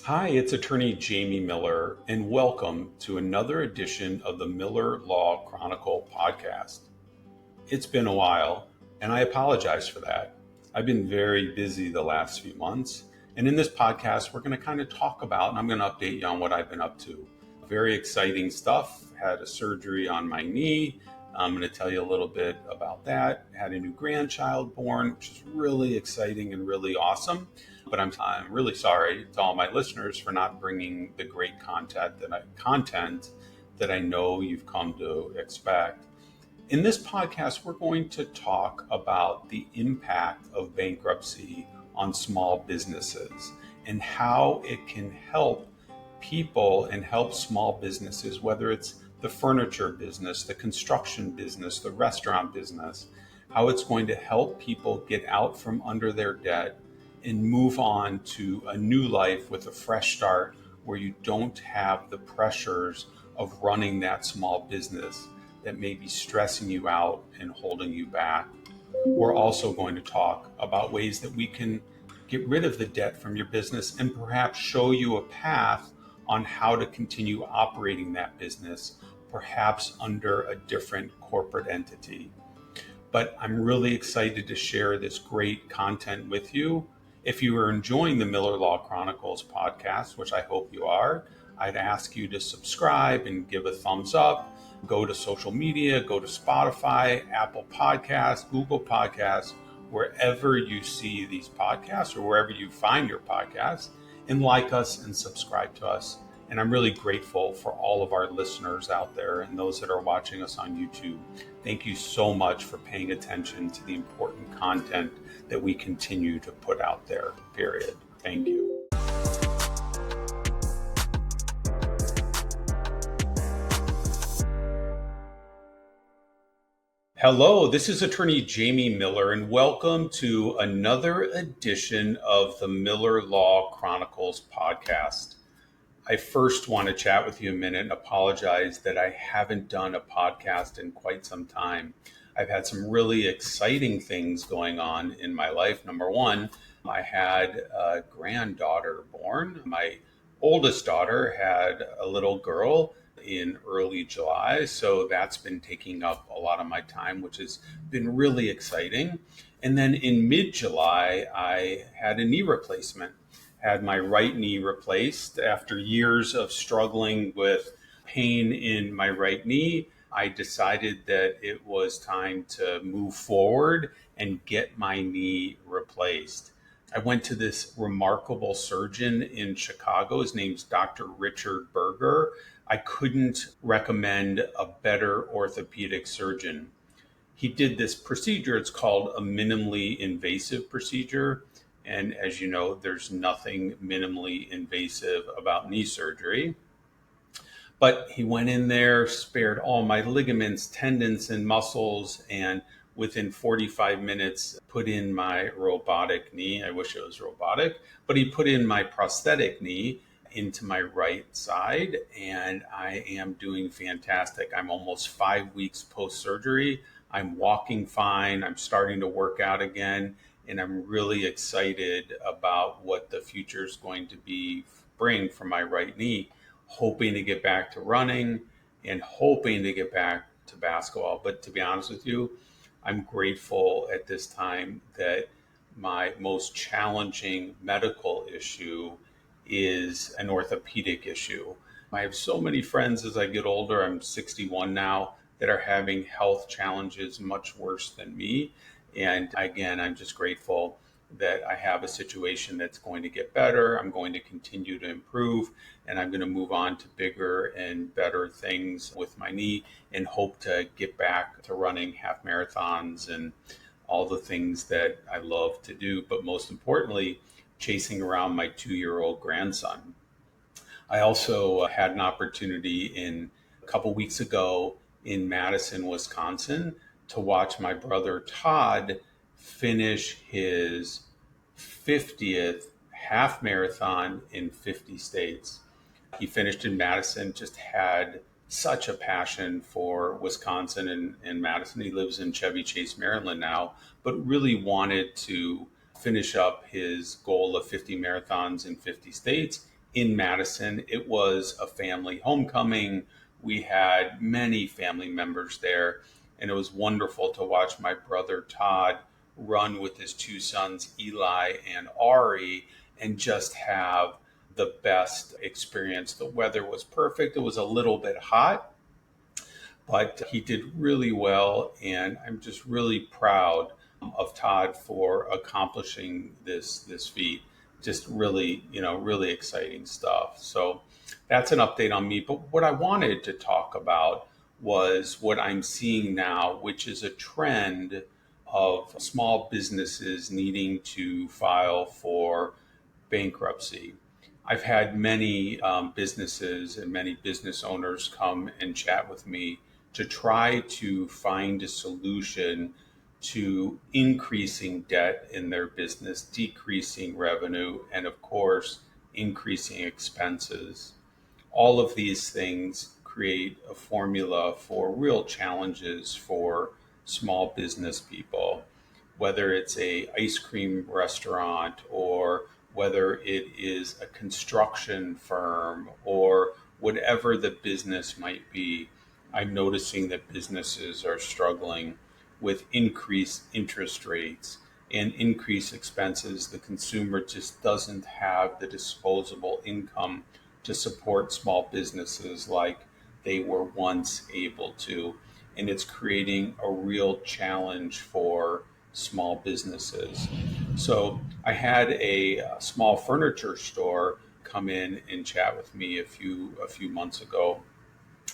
Hi, it's attorney Jamie Miller, and welcome to another edition of the Miller Law Chronicle podcast. It's been a while, and I apologize for that. I've been very busy the last few months, and in this podcast, we're going to kind of talk about, and I'm going to update you on what I've been up to. Very exciting stuff. Had a surgery on my knee. I'm going to tell you a little bit about that. Had a new grandchild born, which is really exciting and really awesome. But I'm really sorry to all my listeners for not bringing the great content that I know you've come to expect. In this podcast, we're going to talk about the impact of bankruptcy on small businesses and how it can help people and help small businesses, whether it's the furniture business, the construction business, the restaurant business, how it's going to help people get out from under their debt and move on to a new life with a fresh start where you don't have the pressures of running that small business that may be stressing you out and holding you back. We're also going to talk about ways that we can get rid of the debt from your business and perhaps show you a path on how to continue operating that business, perhaps under a different corporate entity. But I'm really excited to share this great content with you. If you are enjoying the Miller Law Chronicles podcast, which I hope you are, I'd ask you to subscribe and give a thumbs up. Go to social media, go to Spotify, Apple Podcasts, Google Podcasts, wherever you see these podcasts or wherever you find your podcasts, and like us and subscribe to us. And I'm really grateful for all of our listeners out there and those that are watching us on YouTube. Thank you so much for paying attention to the important content that we continue to put out there, period. Thank you. Hello, this is attorney Jamie Miller, and welcome to another edition of the Miller Law Chronicles podcast. I first want to chat with you a minute and apologize that I haven't done a podcast in quite some time. I've had some really exciting things going on in my life. Number one, I had a granddaughter born. My oldest daughter had a little girl in early July, so that's been taking up a lot of my time, which has been really exciting. And then in mid-July, I had a knee replacement. Had my right knee replaced after years of struggling with pain in my right knee. I decided that it was time to move forward and get my knee replaced. I went to this remarkable surgeon in Chicago. His name's Dr. Richard Berger. I couldn't recommend a better orthopedic surgeon. He did this procedure. It's called a minimally invasive procedure. And as you know, there's nothing minimally invasive about knee surgery. But he went in there, spared all my ligaments, tendons, and muscles, and within 45 minutes, put in my robotic knee. I wish it was robotic, but he put in my prosthetic knee into my right side, and I am doing fantastic. I'm almost 5 weeks post-surgery. I'm walking fine. I'm starting to work out again. And I'm really excited about what the future is going to bring for my right knee, hoping to get back to running and hoping to get back to basketball. But to be honest with you, I'm grateful at this time that my most challenging medical issue is an orthopedic issue. I have so many friends as I get older, I'm 61 now, that are having health challenges much worse than me. And again, I'm just grateful that I have a situation that's going to get better. I'm going to continue to improve, and I'm going to move on to bigger and better things with my knee and hope to get back to running half marathons and all the things that I love to do. But most importantly, chasing around my 2-year-old grandson. I also had an opportunity a couple weeks ago in Madison, Wisconsin, to watch my brother Todd finish his 50th half marathon in 50 states. He finished in Madison, just had such a passion for Wisconsin and Madison. He lives in Chevy Chase, Maryland now, but really wanted to finish up his goal of 50 marathons in 50 states. in Madison. It was a family homecoming. We had many family members there, and it was wonderful to watch my brother Todd run with his two sons, Eli and Ari, and just have the best experience. The weather was perfect. It was a little bit hot, but he did really well, and I'm just really proud of Todd for accomplishing this feat. Just really, really exciting stuff. So that's an update on me. But what I wanted to talk about was what I'm seeing now, which is a trend of small businesses needing to file for bankruptcy. I've had many businesses and many business owners come and chat with me to try to find a solution to increasing debt in their business, decreasing revenue, and of course, increasing expenses. All of these things create a formula for real challenges for small business people, whether it's a ice cream restaurant or whether it is a construction firm or whatever the business might be. I'm noticing that businesses are struggling with increased interest rates and increased expenses. The consumer just doesn't have the disposable income to support small businesses like they were once able to. And it's creating a real challenge for small businesses. So I had a small furniture store come in and chat with me a few months ago.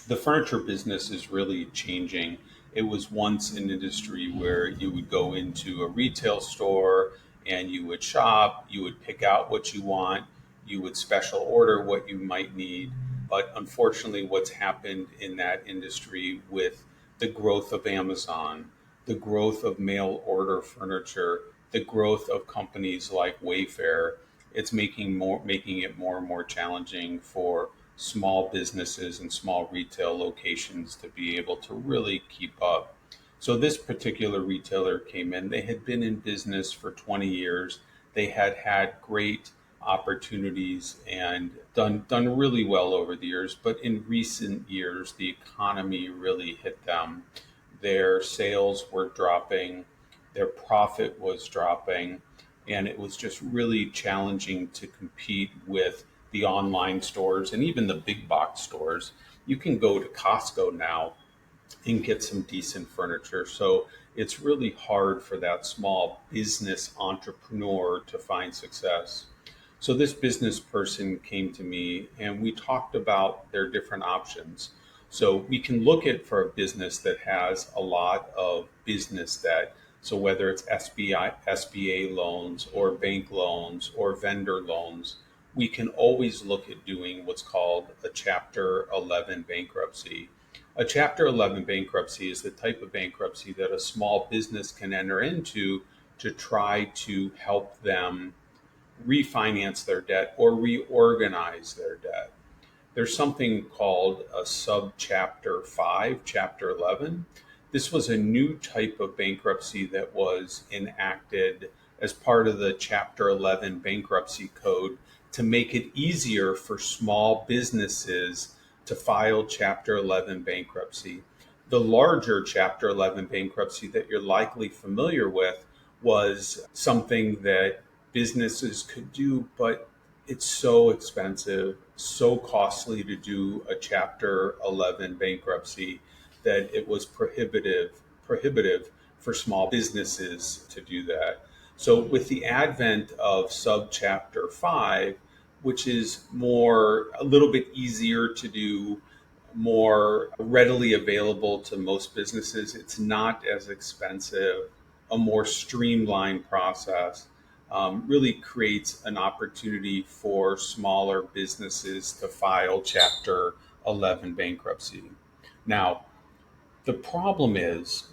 The furniture business is really changing. It was once an industry where you would go into a retail store and you would shop, you would pick out what you want, you would special order what you might need. But unfortunately, what's happened in that industry with the growth of Amazon, the growth of mail order furniture, the growth of companies like Wayfair, it's making it more and more challenging for small businesses and small retail locations to be able to really keep up. So this particular retailer came in. They had been in business for 20 years. They had had great opportunities and done really well over the years, but in recent years the economy really hit them. Their sales were dropping, their profit was dropping, and it was just really challenging to compete with the online stores and even the big box stores. You can go to Costco now and get some decent furniture. So it's really hard for that small business entrepreneur to find success. So this business person came to me and we talked about their different options. So we can look at for a business that has a lot of business debt. So whether it's SBA loans or bank loans or vendor loans, we can always look at doing what's called a Chapter 11 bankruptcy. A Chapter 11 bankruptcy is the type of bankruptcy that a small business can enter into to try to help them refinance their debt or reorganize their debt. There's something called a subchapter 5, chapter 11. This was a new type of bankruptcy that was enacted as part of the chapter 11 bankruptcy code to make it easier for small businesses to file chapter 11 bankruptcy. The larger chapter 11 bankruptcy that you're likely familiar with was something that businesses could do, but it's so expensive, so costly to do a Chapter 11 bankruptcy that it was prohibitive for small businesses to do that. So with the advent of Subchapter 5, which is a little bit easier to do, more readily available to most businesses, it's not as expensive, a more streamlined process, really creates an opportunity for smaller businesses to file Chapter 11 bankruptcy. Now, the problem is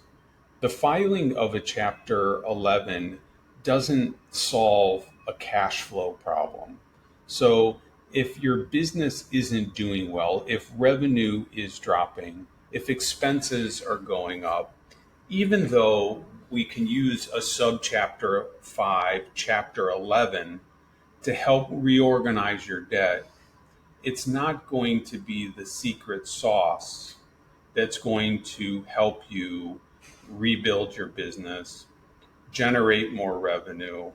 the filing of a Chapter 11 doesn't solve a cash flow problem. So if your business isn't doing well, if revenue is dropping, if expenses are going up, even though we can use a subchapter 5, chapter 11 to help reorganize your debt, it's not going to be the secret sauce that's going to help you rebuild your business, generate more revenue.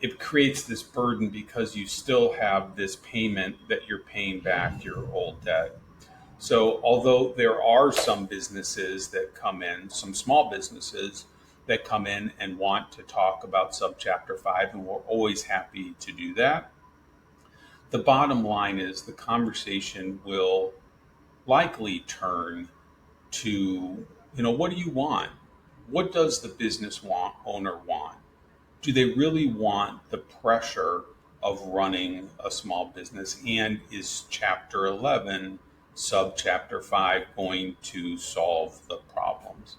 It creates this burden because you still have this payment that you're paying back your old debt. So, although there are some businesses that come in, some small businesses that come in and want to talk about Subchapter 5, and we're always happy to do that, the bottom line is the conversation will likely turn to, what do you want? What does the owner want? Do they really want the pressure of running a small business? And is Chapter 11, Subchapter 5 going to solve the problems?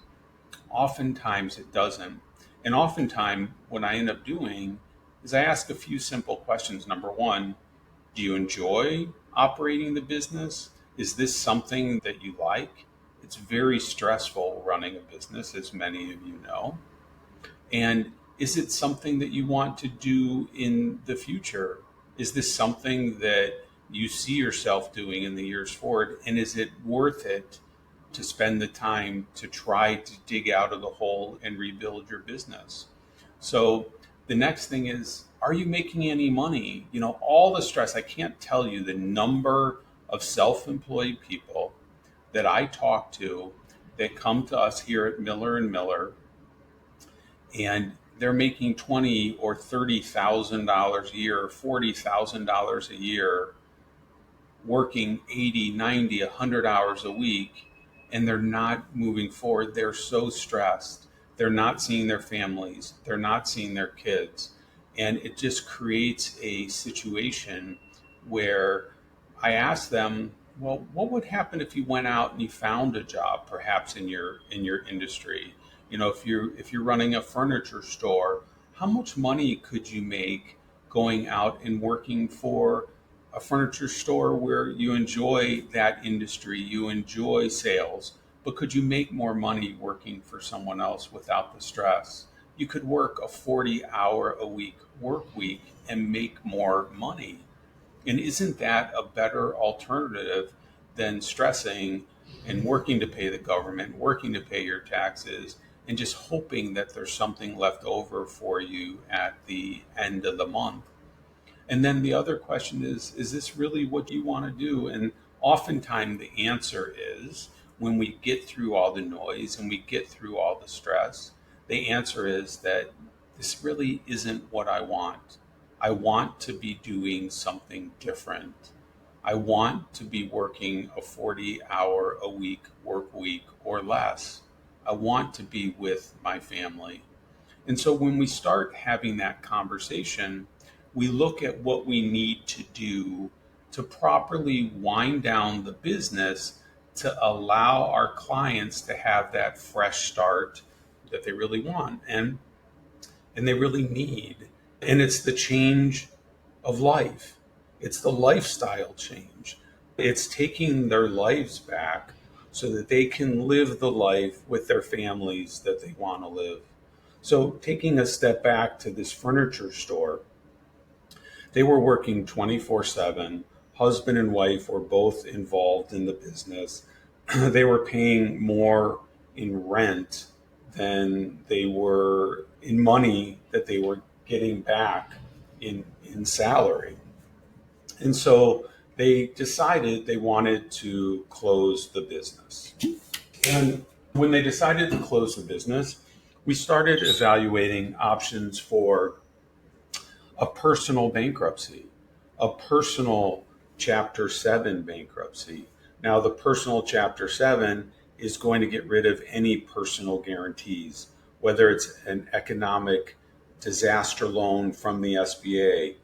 Oftentimes it doesn't. And oftentimes, what I end up doing is I ask a few simple questions. Number one, do you enjoy operating the business? Is this something that you like? It's very stressful running a business, as many of you know. And is it something that you want to do in the future? Is this something that you see yourself doing in the years forward? And is it worth it to spend the time to try to dig out of the hole and rebuild your business? So the next thing is, are you making any money? All the stress, I can't tell you the number of self-employed people that I talk to that come to us here at Miller and Miller, and they're making $20,000 or $30,000 a year, $40,000 a year, working 80, 90, 100 hours a week, and they're not moving forward. They're so stressed. They're not seeing their families. They're not seeing their kids. And it just creates a situation where I ask them, well, what would happen if you went out and you found a job, perhaps in your industry? If you're running a furniture store, how much money could you make going out and working for a furniture store where you enjoy that industry, you enjoy sales, but could you make more money working for someone else without the stress? You could work a 40-hour-a-week work week and make more money. And isn't that a better alternative than stressing and working to pay the government, working to pay your taxes, and just hoping that there's something left over for you at the end of the month? And then the other question is this really what you want to do? And oftentimes the answer is, when we get through all the noise and we get through all the stress, the answer is that this really isn't what I want. I want to be doing something different. I want to be working a 40-hour-a-week work week or less. I want to be with my family. And so when we start having that conversation, we look at what we need to do to properly wind down the business to allow our clients to have that fresh start that they really want and they really need. And it's the change of life. It's the lifestyle change. It's taking their lives back so that they can live the life with their families that they want to live. So taking a step back to this furniture store, they were working 24/7. Husband and wife were both involved in the business. They were paying more in rent than they were in money that they were getting back in salary. And so they decided they wanted to close the business. And when they decided to close the business, we started evaluating options for a personal bankruptcy, a personal Chapter 7 bankruptcy. Now, the personal Chapter 7 is going to get rid of any personal guarantees, whether it's an economic disaster loan from the SBA,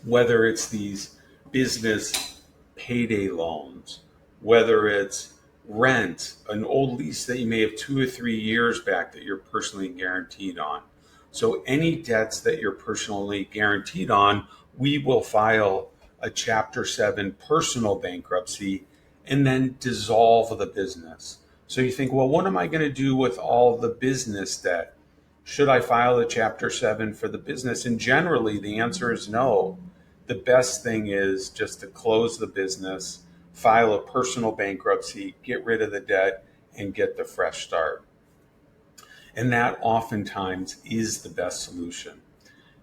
whether it's these business payday loans, whether it's rent, an old lease that you may have 2 or 3 years back that you're personally guaranteed on. So any debts that you're personally guaranteed on, we will file a Chapter 7 personal bankruptcy and then dissolve the business. So you think, well, what am I going to do with all the business debt? Should I file a Chapter 7 for the business? And generally, the answer is no. the best thing is just to close the business, file a personal bankruptcy, get rid of the debt, and get the fresh start. And that oftentimes is the best solution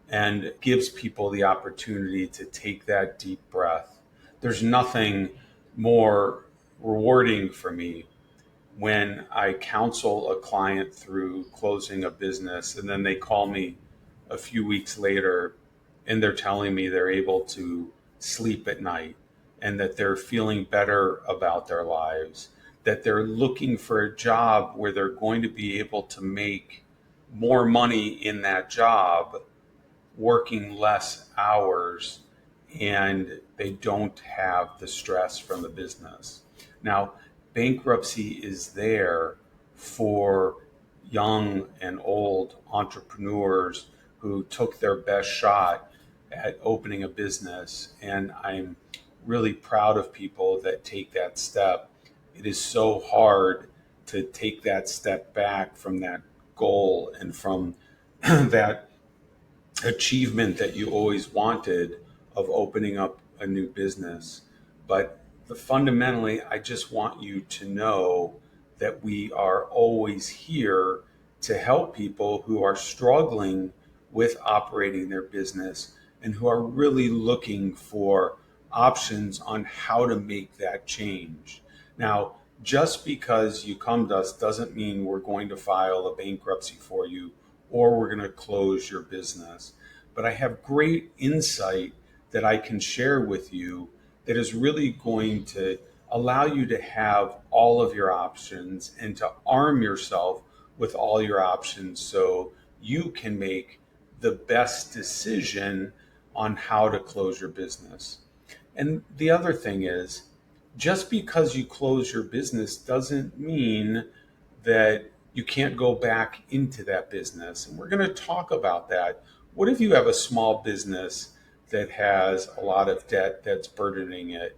and gives people the opportunity to take that deep breath. There's nothing more rewarding for me when I counsel a client through closing a business and then they call me a few weeks later and they're telling me they're able to sleep at night and that they're feeling better about their lives, that they're looking for a job where they're going to be able to make more money in that job, working less hours, and they don't have the stress from the business. Now, bankruptcy is there for young and old entrepreneurs who took their best shot at opening a business. And I'm really proud of people that take that step. It is so hard to take that step back from that goal and from that achievement that you always wanted of opening up a new business. But fundamentally, I just want you to know that we are always here to help people who are struggling with operating their business and who are really looking for options on how to make that change. Now, just because you come to us doesn't mean we're going to file a bankruptcy for you or we're going to close your business. But I have great insight that I can share with you that is really going to allow you to have all of your options and to arm yourself with all your options so you can make the best decision on how to close your business. And the other thing is, just because you close your business doesn't mean that you can't go back into that business. And we're going to talk about that. What if you have a small business that has a lot of debt that's burdening it?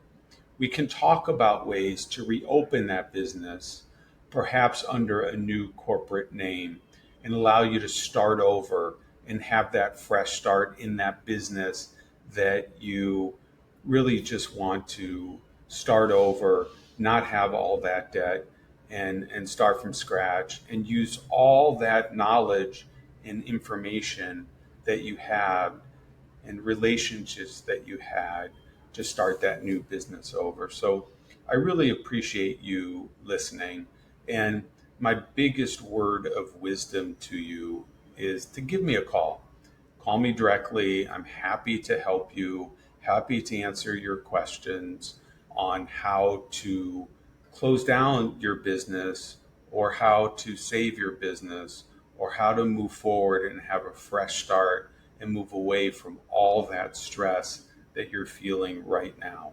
We can talk about ways to reopen that business, perhaps under a new corporate name, and allow you to start over and have that fresh start in that business that you really just want to start over, not have all that debt, and start from scratch and use all that knowledge and information that you have and relationships that you had to start that new business over. So I really appreciate you listening. And my biggest word of wisdom to you is to give me a call. Call me directly. I'm happy to help you, happy to answer your questions on how to close down your business or how to save your business or how to move forward and have a fresh start and move away from all that stress that you're feeling right now.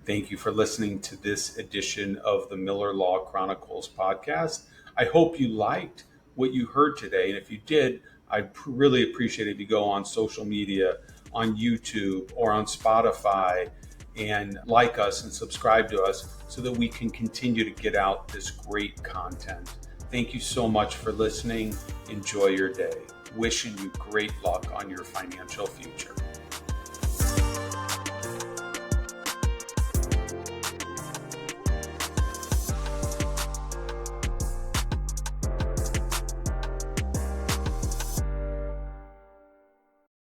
Thank you for listening to this edition of the Miller Law Chronicles podcast. I hope you liked what you heard today. And if you did, I'd really appreciate it if you go on social media, on YouTube or on Spotify, and like us and subscribe to us so that we can continue to get out this great content. Thank you so much for listening. Enjoy your day. Wishing you great luck on your financial future.